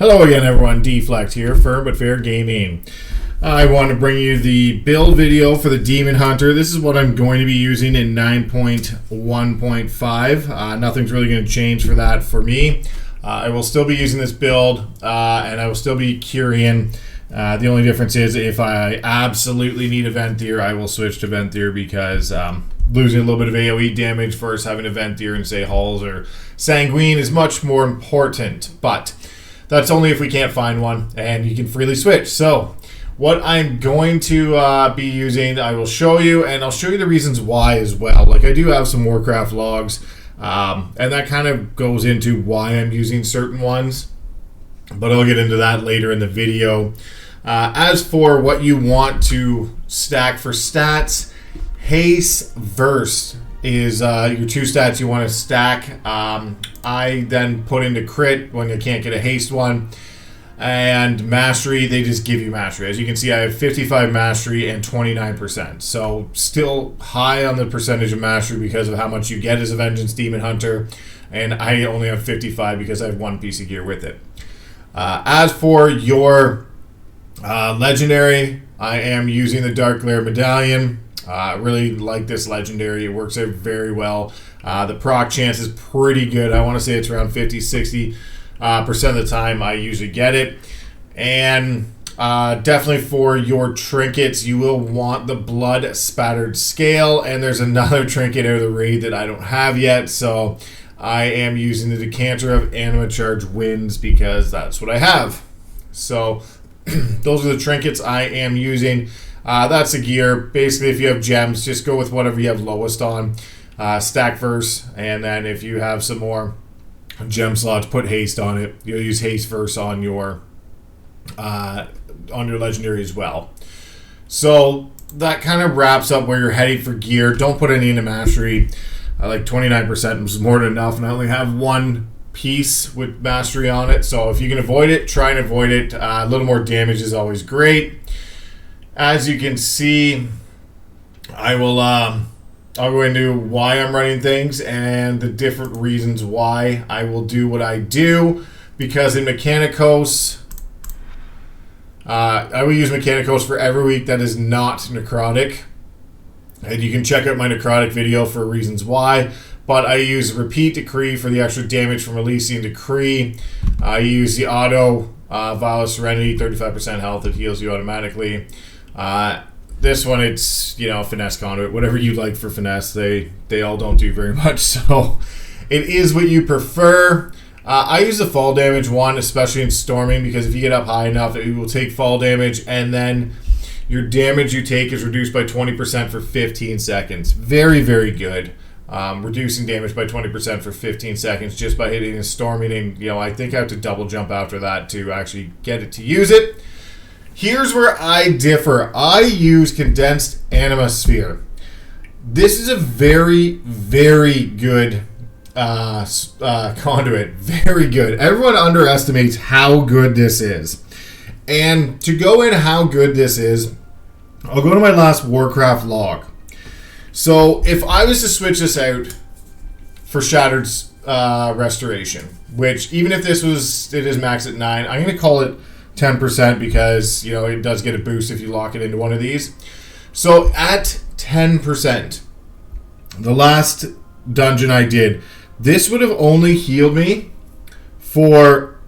Hello again, everyone. Deflect here, Firm but Fair Gaming. I want to bring you the build video for the Demon Hunter. This is what I'm going to be using in 9.1.5. Nothing's really going to change for that for me. I will still be using this build, and I will still be Curian. The only difference is if I absolutely need Eventhier, I will switch to Eventhier because losing a little bit of AoE damage versus having Eventhier and say Halls or Sanguine is much more important. But that's only if we can't find one, and you can freely switch. So what I'm going to be using, I will show you, and I'll show you the reasons why as well. Like, I do have some Warcraft logs, and that kind of goes into why I'm using certain ones, but I'll get into that later in the video. As for what you want to stack for stats, Haste Verse is your two stats you want to stack. I then put into crit when you can't get a haste one, and mastery, they just give you mastery. As you can see, I have 55 mastery and 29%, so still high on the percentage of mastery because of how much you get as a Vengeance Demon Hunter, and I only have 55 because I have one piece of gear with it. As for your legendary, I am using the Dark Glare Medallion. I really like this legendary. It works out very well. The proc chance is pretty good. I want to say it's around 50-60% of the time I usually get it. And definitely for your trinkets, you will want the Blood Spattered Scale. And there's another trinket out of the raid that I don't have yet. So I am using the Decanter of Anima Charge Winds because that's what I have. So those are the trinkets I am using. That's the gear. Basically, if you have gems, just go with whatever you have lowest on. Stack Verse, and then if you have some more gem slots, put haste on it. You'll use haste verse on your legendary as well. So that kind of wraps up where you're heading for gear. Don't put any into mastery. I like 29% is more than enough, and I only have one piece with mastery on it. So if you can avoid it, try and avoid it. A little more damage is always great. As you can see, I'll go into why I'm running things and the different reasons why I will do what I do. Because in Mechanicos, I will use Mechanicos for every week that is not necrotic. And you can check out my necrotic video for reasons why. But I use Repeat Decree for the extra damage from releasing Decree. I use the auto Vial of Serenity, 35% health, it heals you automatically. This one, it's, Finesse Conduit, whatever you like for Finesse. They all don't do very much, so it is what you prefer. I use the fall damage one, especially in Storming, because if you get up high enough, it will take fall damage, and then your damage you take is reduced by 20% for 15 seconds. Very, very good. Reducing damage by 20% for 15 seconds just by hitting and Storming, and I think I have to double jump after that to actually get it to use it. Here's where I differ. I use Condensed Anima Sphere. This is a very, very good conduit. Very good. Everyone underestimates how good this is. And to go into how good this is, I'll go to my last Warcraft log. So if I was to switch this out for Shattered Restoration, which even if it is maxed at 9, I'm going to call it 10% because, it does get a boost if you lock it into one of these. So at 10%, the last dungeon I did, this would have only healed me for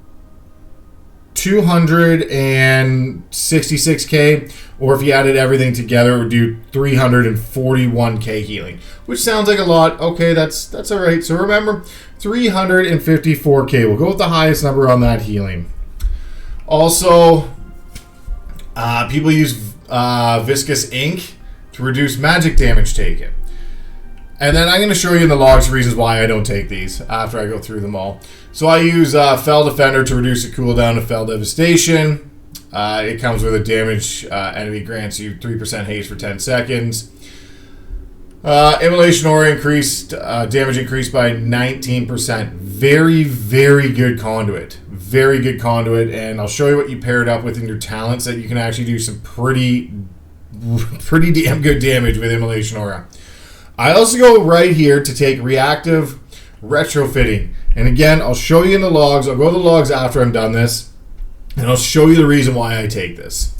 266k, or if you added everything together, it would do 341k healing, which sounds like a lot. Okay, that's all right. So remember, 354k. We'll go with the highest number on that healing. Also, people use Viscous Ink to reduce magic damage taken. And then I'm going to show you in the logs reasons why I don't take these after I go through them all. So I use Fell Defender to reduce the cooldown of Fell Devastation. It comes with a damage enemy grants you 3% haste for 10 seconds. Immolation Aura increased, damage increased by 19%. Very, very good conduit. Very good conduit, and I'll show you what you pair it up with in your talents that you can actually do some pretty damn good damage with Immolation Aura. I also go right here to take Reactive Retrofitting. And again, I'll show you in the logs. I'll go to the logs after I'm done this. And I'll show you the reason why I take this.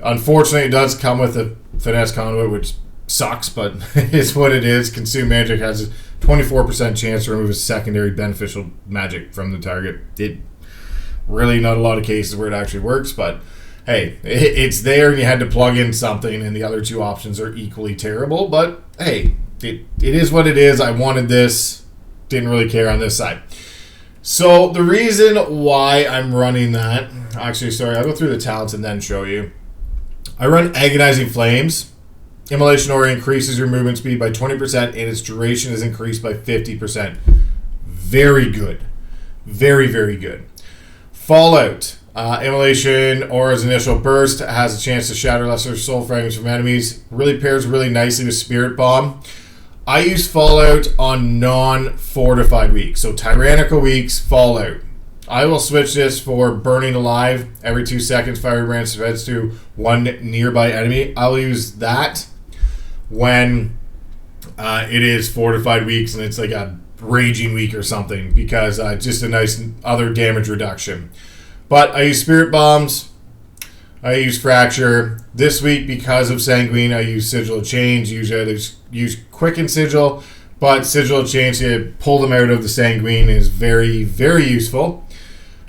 Unfortunately, it does come with a finesse conduit, which sucks, but it's what it is. Consume magic has a 24% chance to remove a secondary beneficial magic from the target. It really not a lot of cases where it actually works, but hey, it's there and you had to plug in something, and the other two options are equally terrible. But hey, it is what it is. I wanted this, didn't really care on this side. So the reason why I'm running that, actually, sorry, I'll go through the talents and then show you. I run Agonizing Flames. Immolation Aura increases your movement speed by 20% and its duration is increased by 50%. Very good. Very, very good. Fallout. Immolation Aura's initial burst has a chance to shatter lesser soul fragments from enemies. Really pairs really nicely with Spirit Bomb. I use Fallout on non-fortified weeks. So Tyrannical weeks, Fallout. I will switch this for Burning Alive. Every 2 seconds, Firebrand spreads to one nearby enemy. I'll use that when it is fortified weeks and it's like a raging week or something, because just a nice other damage reduction. But I use Spirit Bombs. I use Fracture. This week, because of Sanguine, I use Sigil of Change. Usually I use Quicken Sigil, but Sigil of Change to pull them out of the Sanguine is very, very useful.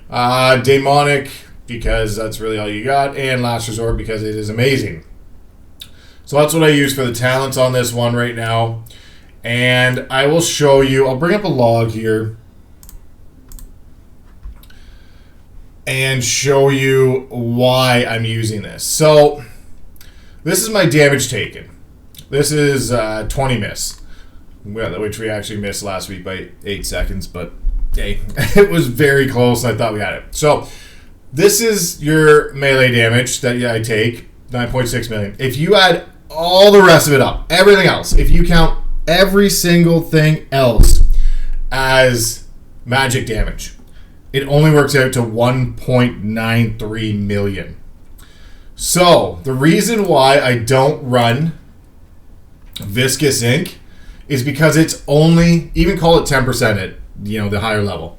Demonic, because that's really all you got, and Last Resort, because it is amazing. So that's what I use for the talents on this one right now. And I will show you, I'll bring up a log here and show you why I'm using this. So this is my damage taken. This is 20 miss, which we actually missed last week by 8 seconds, but hey, it was very close and I thought we had it. So this is your melee damage that I take, 9.6 million. If you add all the rest of it up, everything else, if you count every single thing else as magic damage, it only works out to 1.93 million. So the reason why I don't run Viscous Ink is because it's only, even call it 10% at the higher level,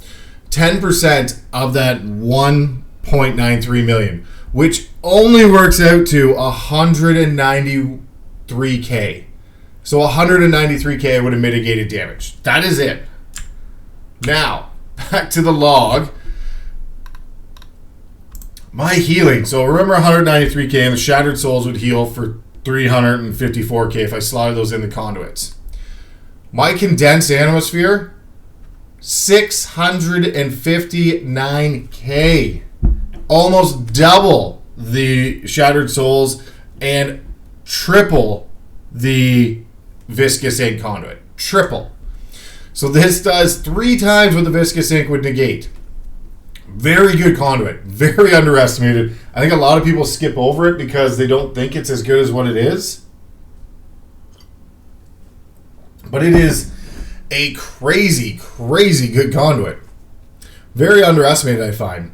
10% of that 1.93 million, which only works out to 193k. So 193k would have mitigated damage. That is it. Now, back to the log. My healing. So remember 193k, and the Shattered Souls would heal for 354k if I slotted those in the conduits. My Condensed Atmosphere, 659k. Almost double the Shattered Souls and triple the Viscous Ink conduit. Triple. So this does 3 times what the Viscous Ink would negate. Very good conduit. Very underestimated. I think a lot of people skip over it because they don't think it's as good as what it is. But it is a crazy, crazy good conduit. Very underestimated, I find.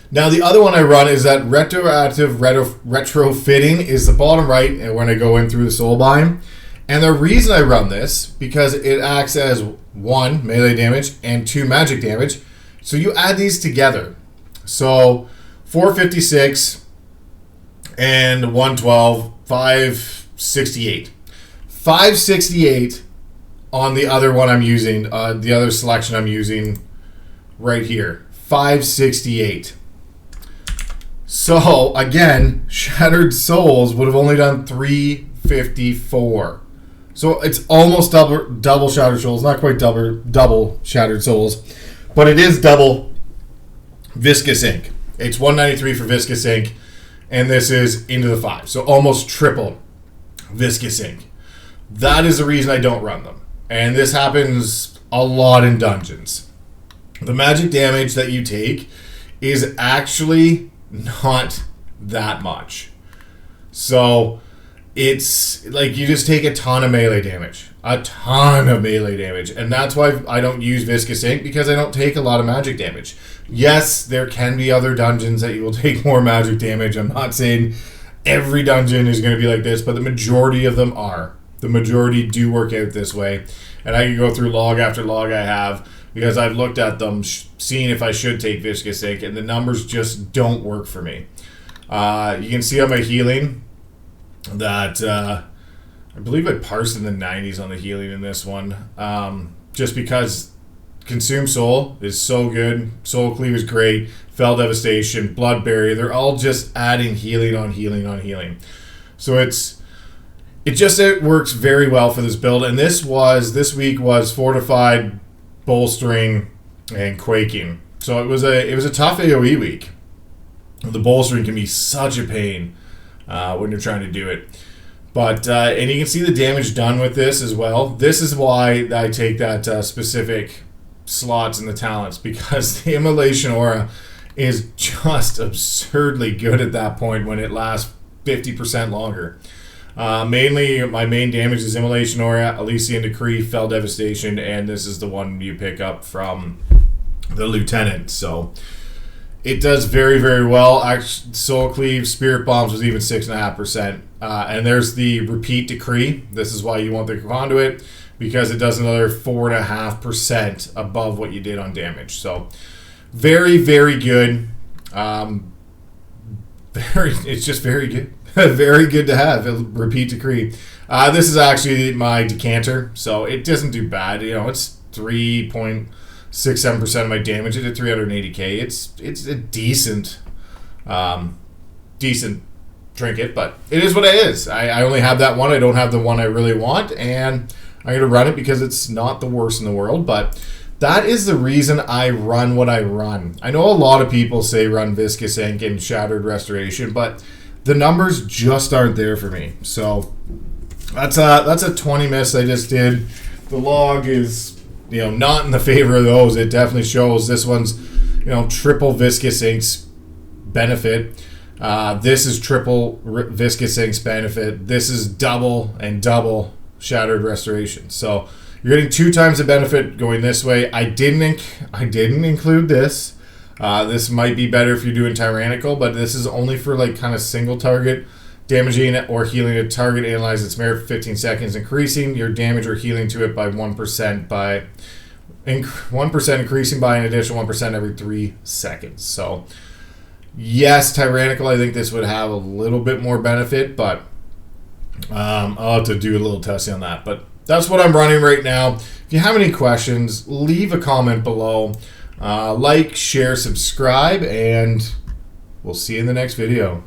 Now, the other one I run is that retroactive retrofitting is the bottom right, and when I go in through the Soulbind. And the reason I run this, because it acts as 1, melee damage, and 2, magic damage. So you add these together. So 456 and 112, 568. 568 on the other one I'm using, the other selection I'm using right here. 568. So, again, Shattered Souls would have only done 354. So it's almost double Shattered Souls. Not quite double Shattered Souls. But it is double Viscous Ink. It's 193 for Viscous Ink. And this is into the 5. So almost triple Viscous Ink. That is the reason I don't run them. And this happens a lot in dungeons. The magic damage that you take is actually not that much. So it's like you just take a ton of melee damage. A ton of melee damage. And that's why I don't use Viscous Ink, because I don't take a lot of magic damage. Yes, there can be other dungeons that you will take more magic damage. I'm not saying every dungeon is going to be like this, but the majority of them are. The majority do work out this way. And I can go through log after log I have because I've looked at them, seeing if I should take Viscous Ink, and the numbers just don't work for me. You can see on my healing that I believe I parsed in the 90s on the healing in this one, just because Consume Soul is so good, Soul Cleave is great, Fell Devastation, Blood Barrier, they're all just adding healing on healing on healing. So it works very well for this build, and this week was Fortified, Bolstering, and Quaking. So it was a tough AoE week. The bolstering can be such a pain when you're trying to do it. But and you can see the damage done with this as well. This is why I take that specific slots in the talents, because the Immolation Aura is just absurdly good at that point when it lasts 50% longer. Mainly, my main damage is Immolation Aura, Elysian Decree, Fell Devastation, and this is the one you pick up from the Lieutenant. So it does very, very well. Actually, Soul Cleave, Spirit Bombs was even 6.5%. And there's the Repeat Decree. This is why you want the Conduit, because it does another 4.5% above what you did on damage. So very, very good. It's just very good. Very good to have a Repeat Decree. This is actually my decanter, so it doesn't do bad. You know, it's 3.67% of my damage. It did 380k. It's a decent trinket, but it is what it is. I only have that one. I don't have the one I really want, and I'm going to run it because it's not the worst in the world, but that is the reason I run what I run. I know a lot of people say run Viscous Ink and Shattered Restoration, but the numbers just aren't there for me. So that's a 20 miss I just did. The log is, not in the favor of those. It definitely shows this one's, triple Viscous Ink's benefit. This is triple Viscous Ink's benefit. This is double and double Shattered Restoration. So you're getting 2 times the benefit going this way. I didn't include this. This might be better if you're doing Tyrannical, but this is only for kind of single target, damaging or healing a target, analyze its merit for 15 seconds, increasing your damage or healing to it by 1% by 1% increasing by an additional 1% every 3 seconds. So yes, Tyrannical, I think this would have a little bit more benefit, but I'll have to do a little testing on that. But that's what I'm running right now. If you have any questions, leave a comment below. Like, share, subscribe, and we'll see you in the next video.